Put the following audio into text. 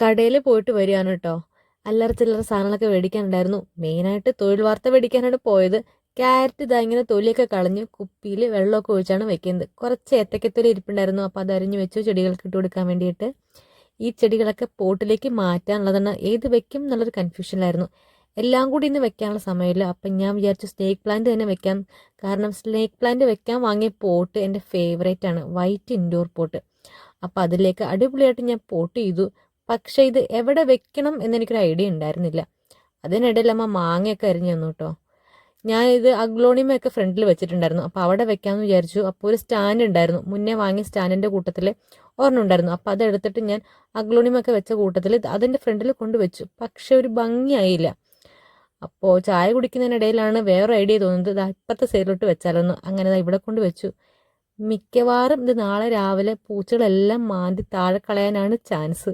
കടയിൽ പോയിട്ട് വരികയാണ് കേട്ടോ. അല്ലറ ചില്ലറ സാധനങ്ങളൊക്കെ മേടിക്കാനുണ്ടായിരുന്നു. മെയിനായിട്ട് തൊഴിൽ വാർത്ത മേടിക്കാനാണ് പോയത്. ക്യാരറ്റ് ഇതാ ഇങ്ങനെ തൊലിയൊക്കെ കളഞ്ഞ് കുപ്പിയിൽ വെള്ളമൊക്കെ ഒഴിച്ചാണ് വെക്കുന്നത്. കുറച്ച് ഏത്തക്കത്തൊലി ഇരിപ്പുണ്ടായിരുന്നു, അപ്പോൾ അത് അരിഞ്ഞു വെച്ചു ചെടികൾക്ക് ഇട്ട് കൊടുക്കാൻ വേണ്ടിയിട്ട്. ഈ ചെടികളൊക്കെ പോട്ടിലേക്ക് മാറ്റാനുള്ളതാണ്. ഏത് വെക്കും എന്നുള്ളൊരു കൺഫ്യൂഷനിലായിരുന്നു. എല്ലാം കൂടി ഇന്ന് വെക്കാനുള്ള സമയമില്ല. അപ്പം ഞാൻ വിചാരിച്ചു സ്നേക്ക് പ്ലാന്റ് തന്നെ വെക്കാം. കാരണം സ്നേക്ക് പ്ലാന്റ് വെക്കാൻ വാങ്ങിയ പോട്ട് എൻ്റെ ഫേവറേറ്റ് ആണ്, വൈറ്റ് ഇൻഡോർ പോട്ട്. അപ്പം അതിലേക്ക് അടിപൊളിയായിട്ട് ഞാൻ പോട്ട് ചെയ്തു. പക്ഷേ ഇത് എവിടെ വെക്കണം എന്നെനിക്കൊരു ഐഡിയ ഉണ്ടായിരുന്നില്ല. അതിനിടയിൽ അമ്മ മാങ്ങയൊക്കെ അരിഞ്ഞു തന്നു കേട്ടോ. ഞാനിത് അഗ്ലോണിമയൊക്കെ ഫ്രണ്ടിൽ വെച്ചിട്ടുണ്ടായിരുന്നു. അപ്പോൾ അവിടെ വെക്കാമെന്ന് വിചാരിച്ചു. അപ്പോൾ ഒരു സ്റ്റാൻഡ് ഉണ്ടായിരുന്നു, മുന്നേ വാങ്ങിയ സ്റ്റാൻഡിൻ്റെ കൂട്ടത്തിൽ ഒരെണ്ണം ഉണ്ടായിരുന്നു. അപ്പോൾ അതെടുത്തിട്ട് ഞാൻ അഗ്ലോണിമൊക്കെ വെച്ച കൂട്ടത്തിൽ അതിൻ്റെ ഫ്രണ്ടിൽ കൊണ്ടുവച്ചു. പക്ഷെ ഒരു ഭംഗിയായില്ല. അപ്പോൾ ചായ കുടിക്കുന്നതിനിടയിലാണ് വേറെ ഐഡിയ തോന്നുന്നത്, ഇത് ഇപ്പുറത്തെ സൈഡിലോട്ട് വെച്ചാലൊന്ന്. അങ്ങനെ ഇവിടെ കൊണ്ട് വെച്ചു. മിക്കവാറും ഇത് നാളെ രാവിലെ പൂച്ചകളെല്ലാം മാന്തി താഴെ കളയാനാണ് ചാൻസ്.